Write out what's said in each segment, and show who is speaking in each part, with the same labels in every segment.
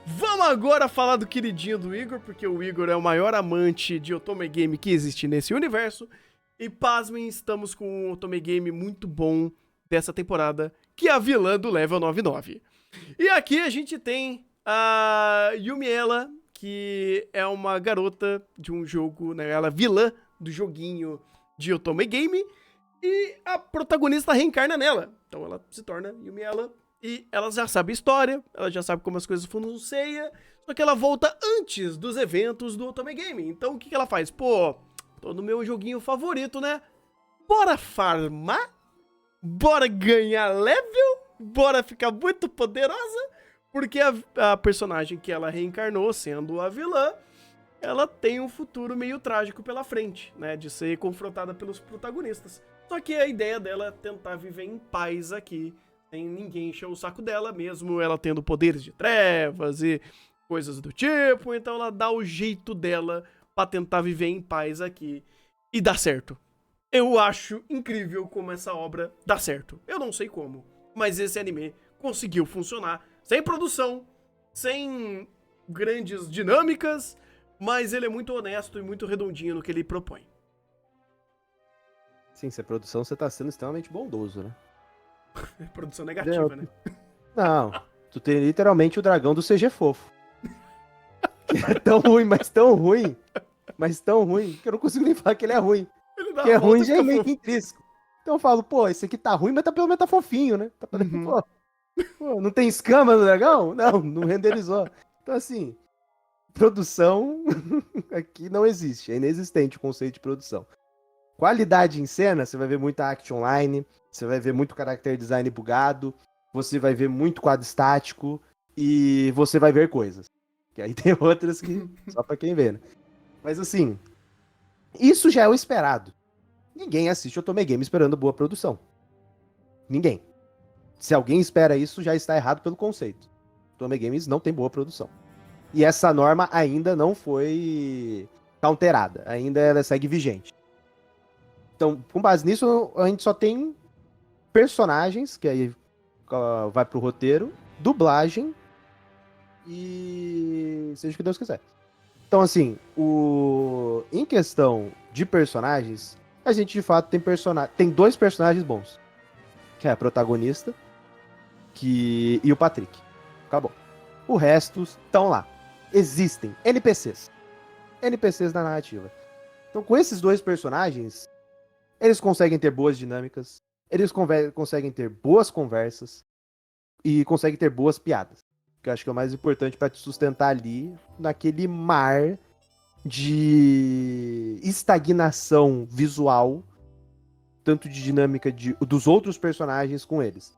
Speaker 1: Vamos agora falar do queridinho do Igor, porque o Igor é o maior amante de Otome Game que existe nesse universo. E pasmem, estamos com um Otome Game muito bom dessa temporada, que é a vilã do Level 99. E aqui a gente tem a Yumiela, que é uma garota de um jogo, né? Ela é vilã do joguinho de Otome Game. E a protagonista reencarna nela. Então ela se torna Yumiela. E ela já sabe a história, ela já sabe como as coisas funcionam, só que ela volta antes dos eventos do Otome Game. Então o que ela faz? Pô, tô no meu joguinho favorito, né? Bora farmar? Bora ganhar level? Bora ficar muito poderosa? Porque a personagem que ela reencarnou, sendo a vilã, ela tem um futuro meio trágico pela frente, né? De ser confrontada pelos protagonistas. Só que a ideia dela é tentar viver em paz aqui, sem ninguém encher o saco dela, mesmo ela tendo poderes de trevas e coisas do tipo. Então ela dá o jeito dela pra tentar viver em paz aqui e dá certo. Eu acho incrível como essa obra dá certo. Eu não sei como, mas esse anime conseguiu funcionar sem produção, sem grandes dinâmicas, mas ele é muito honesto e muito redondinho no que ele propõe.
Speaker 2: Sim, se é produção, você tá sendo extremamente bondoso, né?
Speaker 1: Produção negativa, né?
Speaker 2: Não, tu tem literalmente o dragão do CG fofo. Que é tão ruim, mas tão ruim, que eu não consigo nem falar que ele é ruim.
Speaker 1: Ele dá
Speaker 2: Que
Speaker 1: a
Speaker 2: é
Speaker 1: volta
Speaker 2: ruim
Speaker 1: e
Speaker 2: já é
Speaker 1: fica
Speaker 2: meio que
Speaker 1: fofo.
Speaker 2: intrínseco. Então eu falo, pô, esse aqui tá ruim, mas pelo menos tá fofinho, né?
Speaker 1: Uhum.
Speaker 2: Pô, não tem escama no dragão? Não renderizou. Então assim, produção aqui não existe, é inexistente o conceito de produção. Qualidade em cena, você vai ver muita action online, você vai ver muito character design bugado, você vai ver muito quadro estático e você vai ver coisas. Que aí tem outras que só pra quem vê, né? Mas assim, isso já é o esperado. Ninguém assiste Otome Game esperando boa produção. Ninguém. Se alguém espera isso, já está errado pelo conceito. Otome Games não tem boa produção. E essa norma ainda não foi counterada, ainda ela segue vigente. Então, com base nisso, a gente só tem personagens, que aí vai pro roteiro, dublagem e seja o que Deus quiser. Então, assim, em questão de personagens, a gente de fato tem dois personagens bons, que é a protagonista e o Patrick. Acabou. O resto estão lá. Existem NPCs. NPCs na narrativa. Então, com esses dois personagens, eles conseguem ter boas dinâmicas, eles conseguem ter boas conversas e conseguem ter boas piadas. Que eu acho que é o mais importante para te sustentar ali naquele mar de estagnação visual, tanto de dinâmica dos outros personagens com eles.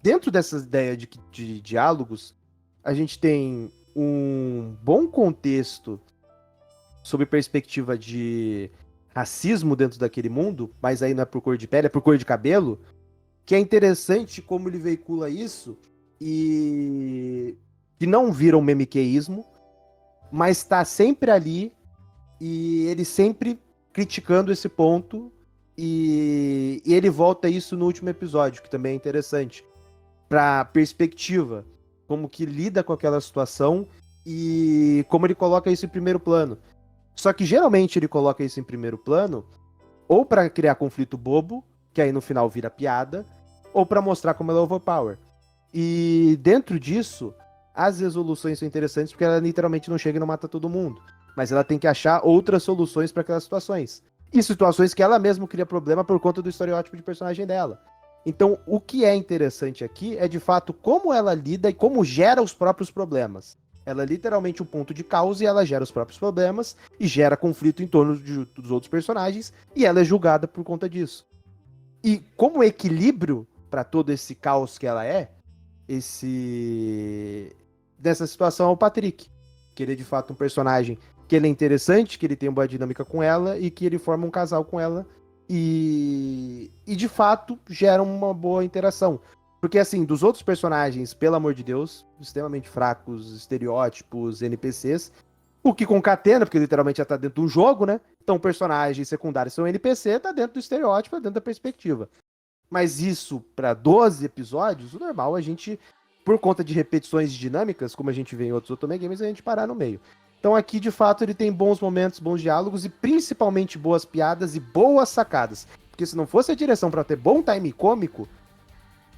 Speaker 2: Dentro dessa ideia de diálogos, a gente tem um bom contexto sob perspectiva de racismo dentro daquele mundo, mas aí não é por cor de pele, é por cor de cabelo, que é interessante como ele veicula isso e que não vira um memiqueísmo, mas está sempre ali e ele sempre criticando esse ponto e ele volta isso no último episódio, que também é interessante, para perspectiva, como que lida com aquela situação e como ele coloca isso em primeiro plano. Só que geralmente ele coloca isso em primeiro plano ou para criar conflito bobo, que aí no final vira piada, ou para mostrar como ela é overpower. E dentro disso, as resoluções são interessantes porque ela literalmente não chega e não mata todo mundo. Mas ela tem que achar outras soluções para aquelas situações. E situações que ela mesma cria problema por conta do estereótipo de personagem dela. Então, o que é interessante aqui é de fato como ela lida e como gera os próprios problemas. Ela é literalmente um ponto de causa e ela gera os próprios problemas e gera conflito em torno dos outros personagens e ela é julgada por conta disso. E como equilíbrio para todo esse caos que ela é, dessa situação é o Patrick, que ele é de fato um personagem que ele é interessante, que ele tem uma boa dinâmica com ela e que ele forma um casal com ela e de fato gera uma boa interação. Porque assim, dos outros personagens, pelo amor de Deus, extremamente fracos, estereótipos, NPCs, o que concatena, porque literalmente já tá dentro do jogo, né? Então personagens secundários são NPC, tá dentro do estereótipo, tá dentro da perspectiva. Mas isso, para 12 episódios, o normal é a gente por conta de repetições dinâmicas, como a gente vê em outros Otome Games, a gente parar no meio. Então aqui, de fato, ele tem bons momentos, bons diálogos e principalmente boas piadas e boas sacadas. Porque se não fosse a direção para ter bom time cômico,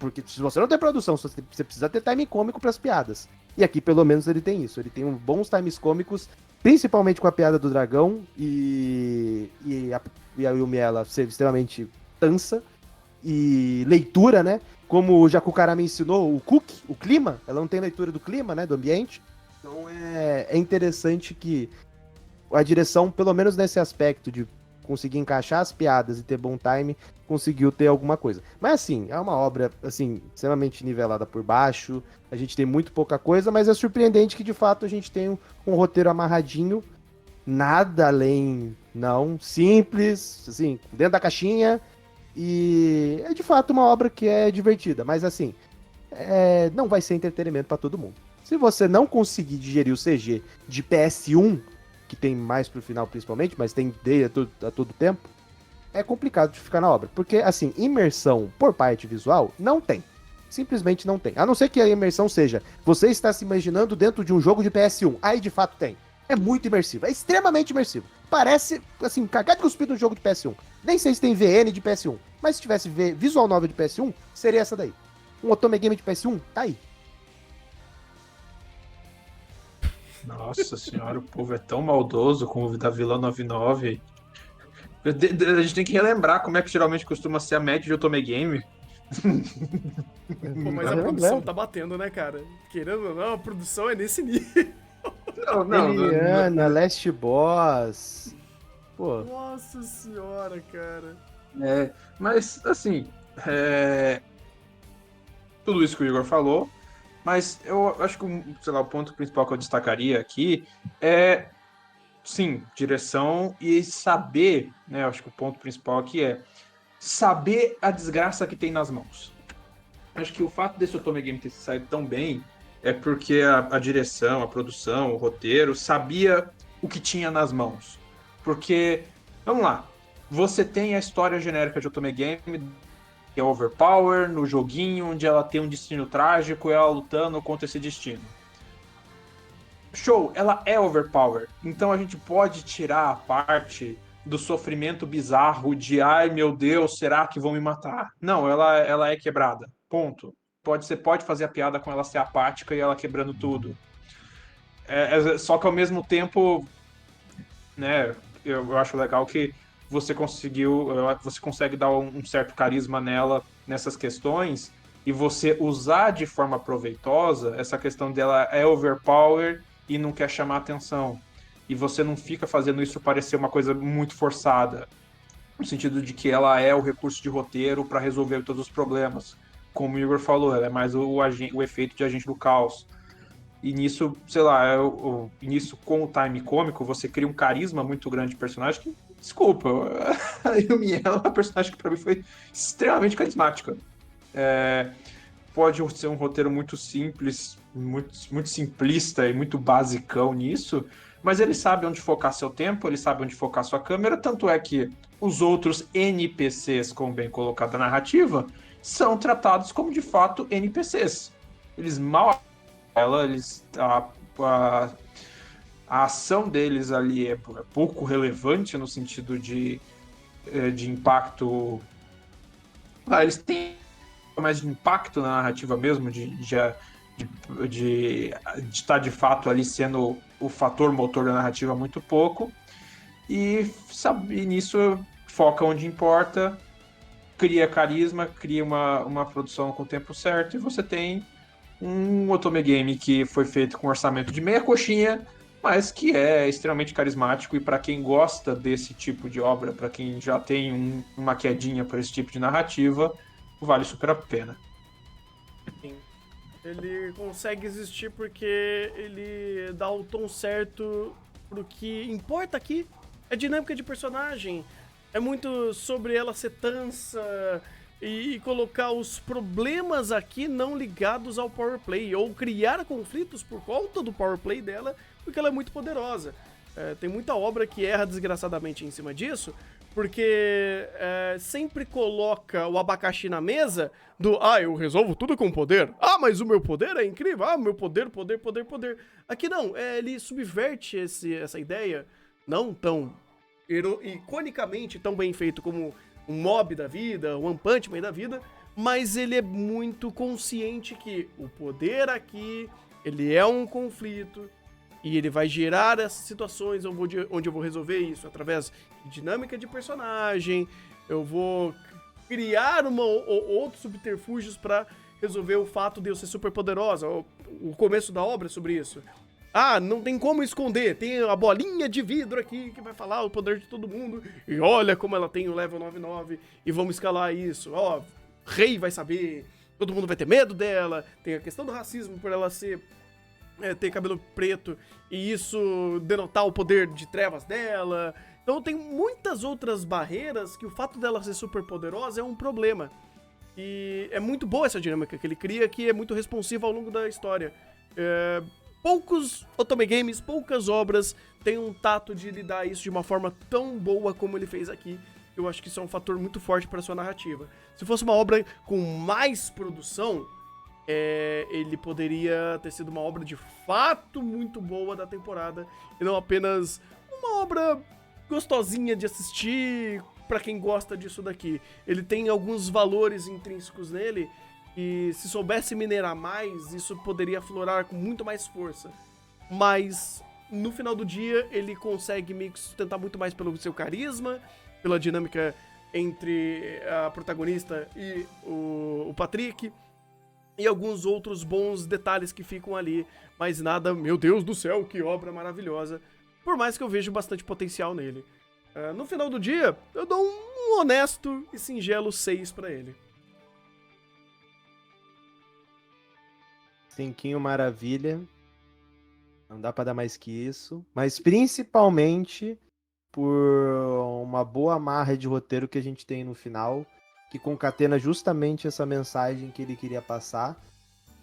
Speaker 2: porque se você não tem produção, você precisa ter time cômico para as piadas. E aqui, pelo menos, ele tem isso. Ele tem bons times cômicos, principalmente com a piada do dragão e a Yumi, ela ser extremamente tansa e leitura, né? Como o Jakukara me ensinou, o clima, ela não tem leitura do clima, né? Do ambiente. Então é interessante que a direção, pelo menos nesse aspecto de conseguir encaixar as piadas e ter bom time, conseguiu ter alguma coisa. Mas assim, é uma obra assim, extremamente nivelada por baixo, a gente tem muito pouca coisa, mas é surpreendente que de fato a gente tem um roteiro amarradinho, nada além, não, simples, assim, dentro da caixinha, e é de fato uma obra que é divertida, mas assim, não vai ser entretenimento para todo mundo. Se você não conseguir digerir o CG de PS1, que tem mais pro final principalmente, mas tem a todo tempo, é complicado de ficar na obra. Porque, assim, imersão por parte visual, não tem. Simplesmente não tem. A não ser que a imersão seja, você está se imaginando dentro de um jogo de PS1. Aí, de fato, tem. É muito imersivo. É extremamente imersivo. Parece, assim, cagado e cuspido um jogo de PS1. Nem sei se tem VN de PS1. Mas se tivesse visual novel de PS1, seria essa daí. Um Otome Game de PS1, tá aí.
Speaker 3: Nossa senhora, o povo é tão maldoso com o da Vila 99. A gente tem que relembrar como é que geralmente costuma ser a média de Otome Game.
Speaker 1: Pô, mas a produção tá batendo, né, cara? Querendo ou não, a produção é nesse nível.
Speaker 2: Eliana, Last Boss. Pô.
Speaker 1: Nossa senhora, cara.
Speaker 3: Mas, assim, tudo isso que o Igor falou, mas eu acho que, sei lá, o ponto principal que eu destacaria aqui é, sim, direção e saber, né? Eu acho que o ponto principal aqui é saber a desgraça que tem nas mãos. Acho que o fato desse Otome Game ter saído tão bem é porque a direção, a produção, o roteiro sabia o que tinha nas mãos. Porque, vamos lá, você tem a história genérica de Otome Game, que é Overpower, no joguinho, onde ela tem um destino trágico e ela lutando contra esse destino. Show, ela é Overpower. Então a gente pode tirar a parte do sofrimento bizarro de ai meu Deus, será que vão me matar? Não, ela é quebrada. Ponto. Você pode fazer a piada com ela ser apática e ela quebrando tudo. Só que ao mesmo tempo, né, eu acho legal que você consegue dar um certo carisma nela nessas questões e você usar de forma proveitosa essa questão dela é overpower e não quer chamar atenção. E você não fica fazendo isso parecer uma coisa muito forçada, no sentido de que ela é o recurso de roteiro para resolver todos os problemas. Como o Igor falou, ela é mais o efeito de agente do caos. E nisso, sei lá, nisso com o time cômico, você cria um carisma muito grande de personagem que, desculpa, a Yumi é uma personagem que pra mim foi extremamente carismática. Pode ser um roteiro muito simples, muito simplista e muito basicão nisso, mas ele sabe onde focar seu tempo, ele sabe onde focar sua câmera, tanto é que os outros NPCs, como bem colocado na narrativa, são tratados como de fato NPCs. Eles mal a ação deles ali é pouco relevante no sentido de impacto. Eles têm mais de impacto na narrativa mesmo, de estar de fato ali sendo o fator motor da narrativa muito pouco. E nisso foca onde importa, cria carisma, cria uma produção com o tempo certo e você tem um Otome Game que foi feito com orçamento de meia coxinha, mas que é extremamente carismático e para quem gosta desse tipo de obra, para quem já tem uma quedinha por esse tipo de narrativa, vale super a pena.
Speaker 1: Sim. Ele consegue existir porque ele dá o tom certo pro que importa aqui. É dinâmica de personagem. É muito sobre ela ser tansa e colocar os problemas aqui não ligados ao power play, ou criar conflitos por conta do power play dela, porque ela é muito poderosa. Tem muita obra que erra desgraçadamente em cima disso, Porque sempre coloca o abacaxi na mesa eu resolvo tudo com poder. Ah, mas o meu poder é incrível. Ah, meu poder. Aqui não, ele subverte essa ideia, não tão iconicamente tão bem feito como um Mob da vida, um One Punch Man da vida, mas ele é muito consciente que o poder aqui, ele é um conflito, e ele vai gerar essas situações onde eu vou resolver isso através de dinâmica de personagem, eu vou criar outros subterfúgios pra resolver o fato de eu ser super poderosa. O começo da obra é sobre isso. Ah, não tem como esconder, tem a bolinha de vidro aqui que vai falar o poder de todo mundo, e olha como ela tem o level 99, e vamos escalar isso. Ó, rei vai saber, todo mundo vai ter medo dela, tem a questão do racismo por ela ter cabelo preto, e isso denotar o poder de trevas dela. Então tem muitas outras barreiras que o fato dela ser super poderosa é um problema. E é muito boa essa dinâmica que ele cria, que é muito responsiva ao longo da história. Poucos Otome Games, poucas obras têm um tato de lidar isso de uma forma tão boa como ele fez aqui. Eu acho que isso é um fator muito forte para sua narrativa. Se fosse uma obra com mais produção, ele poderia ter sido uma obra de fato muito boa da temporada, e não apenas uma obra gostosinha de assistir pra quem gosta disso daqui. Ele tem alguns valores intrínsecos nele, e se soubesse minerar mais, isso poderia aflorar com muito mais força. Mas no final do dia, ele consegue me sustentar muito mais pelo seu carisma, pela dinâmica entre a protagonista e o Patrick, e alguns outros bons detalhes que ficam ali, mas nada, meu Deus do céu, que obra maravilhosa, por mais que eu vejo bastante potencial nele. No final do dia, eu dou um honesto e singelo 6 pra ele.
Speaker 2: Cinquinho maravilha, não dá pra dar mais que isso, mas principalmente por uma boa amarra de roteiro que a gente tem no final, que concatena justamente essa mensagem que ele queria passar.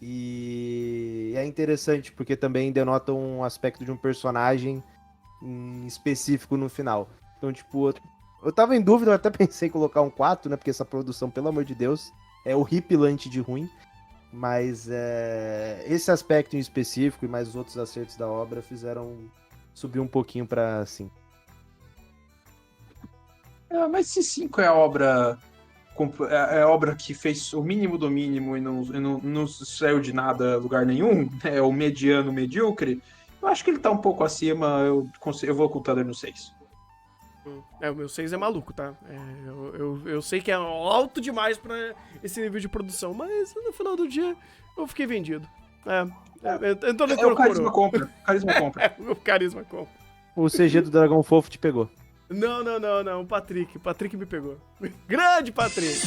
Speaker 2: E é interessante porque também denota um aspecto de um personagem específico no final. Então, tipo, eu tava em dúvida, eu até pensei em colocar um 4, né? Porque essa produção, pelo amor de Deus, é horripilante de ruim. Mas esse aspecto em específico e mais os outros acertos da obra fizeram subir um pouquinho pra 5.
Speaker 3: Mas se 5 é a obra que fez o mínimo do mínimo e não saiu de nada lugar nenhum, é o mediano medíocre, eu acho que ele tá um pouco acima, eu vou ocultar ele no 6.
Speaker 1: O meu 6 é maluco, tá? Eu sei que é alto demais pra esse nível de produção, mas no final do dia eu fiquei vendido.
Speaker 3: O carisma compra.
Speaker 1: O carisma compra.
Speaker 2: O CG do Dragão Fofo te pegou.
Speaker 1: Não. O Patrick me pegou. Grande Patrick!